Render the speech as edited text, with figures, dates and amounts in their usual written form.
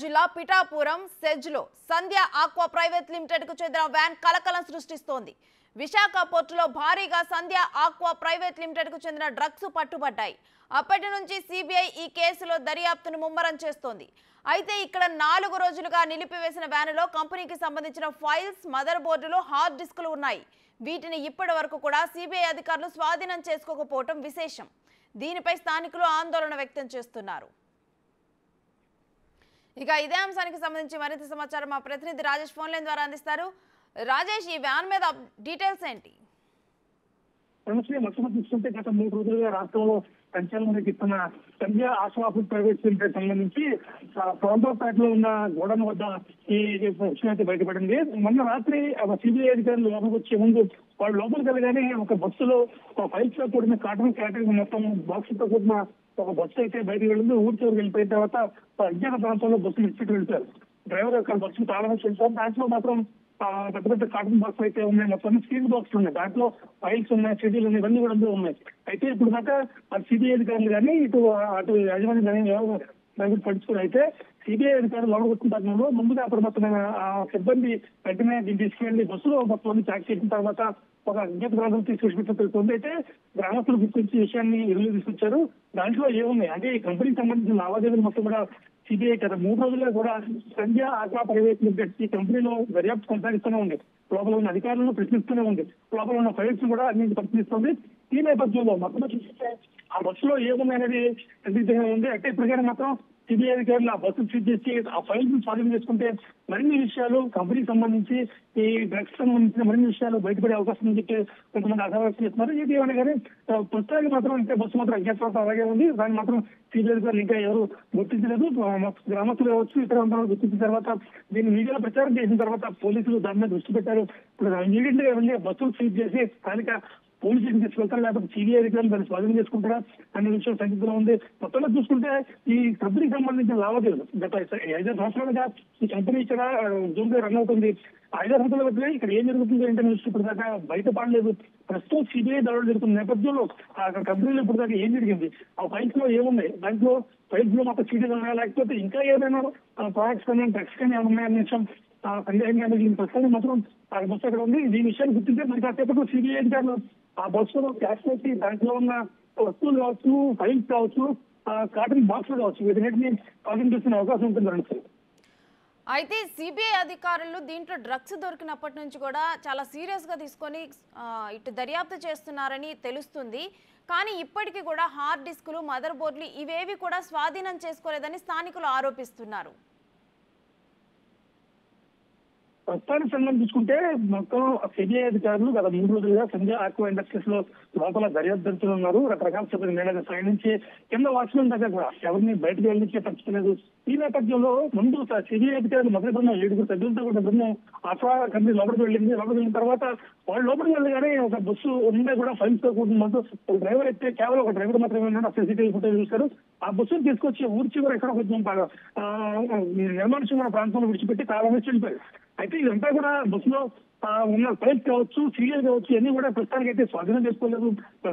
జిల్లా పిఠాపురం సెజ్లో సంధ్య aqua private limited కు చెందిన వ్యాన్ కలకలం సృష్టిస్తోంది. విశాఖ పోర్టులో భారీగా సంధ్య ఆక్వా ప్రైవేట్ లిమిటెడ్ కు చెందిన డ్రగ్స్ పట్టుబడ్డాయి. అప్పటి నుంచి సిబిఐ ఈ కేసులో దర్యాప్తును ముమ్మరం చేస్తోంది. అయితే ఇక్కడ 4 రోజులుగా నిలిపివేసిన వ్యానులో కంపెనీకి సంబంధించిన ఫైల్స్, మదర్ బోర్డులు, హార్డ్ డిస్కులు ఉన్నాయి. వీటిని ఇప్పటి వరకు కూడా సిబిఐ అధికారులు స్వాధీనం చేసుకోకపోవడం విశేషం. దీనిపై స్థానికులు ఆందోళన వ్యక్తం చేస్తున్నారు. ఇక ఇదే అంశానికి సంబంధించి మరింత సమాచారం మా ప్రతినిధి రాజేష్ ఫోన్ లైన్ ద్వారా అందిస్తారు. రాజేష్, ఈ వ్యాన్ మీద డీటెయిల్స్ ఏంటి? మొట్టమొదటి చూస్తుంటే గత 3 రోజులుగా రాష్ట్రంలో సంచలనం రేగిస్తున్న సంధ్య ఆక్వా ప్రైవేట్ లిమిటెడ్ సంబంధించి పొలంపేటలో ఉన్న గోడౌన్ వద్ద ఈ విషయం అయితే బయటపడింది. మొన్న రాత్రి సిబిఐ అధికారులు లోపలికి వచ్చే ముందు వాళ్ళు లోపలికి వెళ్ళగానే ఒక బస్సులో ఫైల్స్ తో కూడిన కాటన్ క్యాటరింగ్ మొత్తం బాక్స్ తో కూడిన ఒక బస్సు అయితే బయటకు వెళ్ళింది. ఊరి చివరికి వెళ్ళిపోయిన తర్వాత అజ్ఞాత ప్రాంతంలో బస్సు ఇచ్చి వెళ్ళిపోయారు. డ్రైవర్ యొక్క బస్సు తాళం వెళ్తారు. దాంట్లో మాత్రం పెద్ద పెద్ద కాటన్ బాక్స్ అయితే ఉన్నాయి. మొత్తం స్టీల్ బాక్స్ ఉన్నాయి. దాంట్లో ఫైల్స్ ఉన్నాయి, సిడీలు ఉన్నాయి, ఇవన్నీ కూడా ఉన్నాయి. అయితే ఇప్పుడు దాకా సిబిఐ అధికారులు కానీ అటు యాజమాన్యం కానీ పడుచుకుని అయితే సిబిఐ అధికారులు లోపలికి వచ్చిన తరుణంలో ముందుగా అప్రమత్తమైన సిబ్బంది వెంటనే దీన్ని తీసుకెళ్లి బస్సులో మొత్తం ట్యాక్ చేసిన తర్వాత ఒక అజ్ఞాత ప్రాంతం తీసుకొచ్చినట్టు తెలుస్తుంది. అయితే గ్రామస్తులు గుర్తించి విషయాన్ని ఎదురు తీసుకొచ్చారు. దాంట్లో ఏమున్నాయి అంటే ఈ కంపెనీకి సంబంధించిన లావాదేవీలు మొత్తం కూడా సిబిఐ గత 3 రోజులుగా కూడా సంధ్య ఆక్వా ప్రైవేట్ లిమిటెడ్ ఈ కంపెనీలో దర్యాప్తు కొనసాగిస్తూనే ఉంది. లోపల ఉన్న అధికారులను ప్రశ్నిస్తూనే ఉంది. లోపల ఉన్న ఫైల్స్ కూడా అన్నింటి పరిశీలిస్తుంది. ఈ నేపథ్యంలో మొత్తం చూస్తే ఆ బస్సులో ఏముందనేది సందిగ్ధంగా ఉంది. అంటే ఇప్పటికైనా మాత్రం సిబిఐ అధికారులు ఆ బస్సు సీజ్ చేసి ఆ ఫైల్స్ స్వాధీనం చేసుకుంటే మరిన్ని విషయాలు కంపెనీకి సంబంధించి ఈ డ్రగ్స్ సంబంధించిన మరిన్ని విషయాలు బయటపడే అవకాశం అని చెప్పి కొంతమంది ఆశావాసం చేస్తున్నారు. ఇది ఏమన్నా కానీ పుస్తకానికి మాత్రం ఇంకా బస్సు మాత్రం అజ్ఞాతం అలాగే ఉంది. దాన్ని మాత్రం సిబిఐ అధికారులు ఇంకా ఎవరు గుర్తించలేదు. గ్రామస్తులు కావచ్చు ఇతర ప్రాంతాలు గుర్తించిన తర్వాత దీన్ని మీడియాలో ప్రచారం చేసిన తర్వాత పోలీసులు దాని మీద దృష్టి పెట్టారు. ఇప్పుడు ఇమీడియట్ గా వెళ్ళి బస్సులు సీజ్ చేసి స్థానిక పోలీస్ స్టేషన్ తీసుకెళ్తారు, లేకపోతే సిబిఐ అధికారులు దాన్ని స్వాధీనం చేసుకుంటారా అనే విషయం సందిగ్ధంలో ఉంది. మొత్తంలో చూసుకుంటే ఈ కంపెనీకి సంబంధించిన లావాదేవీలు గత 5 సంవత్సరాలుగా ఈ కంపెనీ ఇక్కడ జూన్గా రన్ అవుతుంది. 5 సంవత్సరాల మధ్య ఇక్కడ ఏం జరుగుతుందో ఏంటనే విషయం ఇప్పుడు దాకా బయటపడలేదు. ప్రస్తుతం సిబిఐ దాడులు జరుగుతున్న నేపథ్యంలో ఆ కంపెనీలో ఇప్పుడు దాకా ఏం జరిగింది, ఆ ఫైల్స్ లో ఏమున్నాయి, దాంట్లో ఫైల్స్ లో మాకు సీడీలు ఉన్నాయా, లేకపోతే ఇంకా ఏదైనా ప్రాడక్ట్స్ కానీ డ్రగ్స్ కానీ ఏమైనా ఉన్నాయనే విషయం సందేహంగా దీని ప్రస్తుతం మాత్రం ఆ బస్సు అక్కడ ఉంది. ఈ విషయాన్ని గుర్తించే మరి కాసేపట్లో సిబిఐ అధికారులు ఆ బస్సులో క్యాష్ చేసి దాంట్లో ఉన్న వస్తువులు కావచ్చు, ఫైల్స్ కావచ్చు, కాటన్ బాక్సులు కావచ్చు, వీటిని స్వాధీనం చేసుకునే అవకాశం ఉంటుంది. అయితే సిబిఐ అధికారులు దీంట్లో డ్రగ్స్ దొరికినప్పటి నుంచి కూడా చాలా సీరియస్ గా తీసుకొని ఇటు దర్యాప్తు చేస్తున్నారని తెలుస్తుంది. కానీ ఇప్పటికీ కూడా హార్డ్ డిస్కులు, మదర్ బోర్డులు ఇవేవి కూడా స్వాధీనం చేసుకోలేదని స్థానికులు ఆరోపిస్తున్నారు. ప్రస్తుతానికి సంబంధించి చూసుకుంటే మొత్తం సిబిఐ అధికారులు గత 3 రోజులుగా సంధ్య ఆక్వా ఇండస్ట్రీస్ లో లోపల దర్యాప్తు జరుపుతున్నారు. రకరకాల సిబ్బంది మేనేజర్ స్థాయి నుంచి కింద వాచ్మెన్ దగ్గర కూడా ఎవరిని బయటకు వెళ్ళించే పరిస్థితి. ఈ నేపథ్యంలో ముందు సిబిఐ అధికారులు మొదటి బృందం 7 సభ్యులతో కూడా బృందం ఆక్వా కంపెనీ లోపలికి వెళ్ళింది. లోపలికి వెళ్ళిన తర్వాత వాళ్ళు లోపలికి వెళ్ళగానే ఒక బస్సు ఉండే కూడా ఫైల్స్ తో కూడిన ఒక డ్రైవర్ అయితే కేవలం ఒక డ్రైవర్ మాత్రమే ఉన్నాడు. ఆ సీసీటీవీ ఫుటేజ్ చూశారు. ఆ బస్సును తీసుకొచ్చి ఊరి చివరి ఎక్కడ కొంచెం నిర్మానుష్యమైన ప్రాంతంలో విడిచిపెట్టి తాళం వేసి వెళ్ళిపోయారు. అయితే ఇదంతా కూడా బస్సులో ఉన్న ఫైల్స్ కావచ్చు, సీరియల్ కావచ్చు, ఇవన్నీ కూడా ప్రస్తుతానికి అయితే స్వాధీనం చేసుకోలేదు.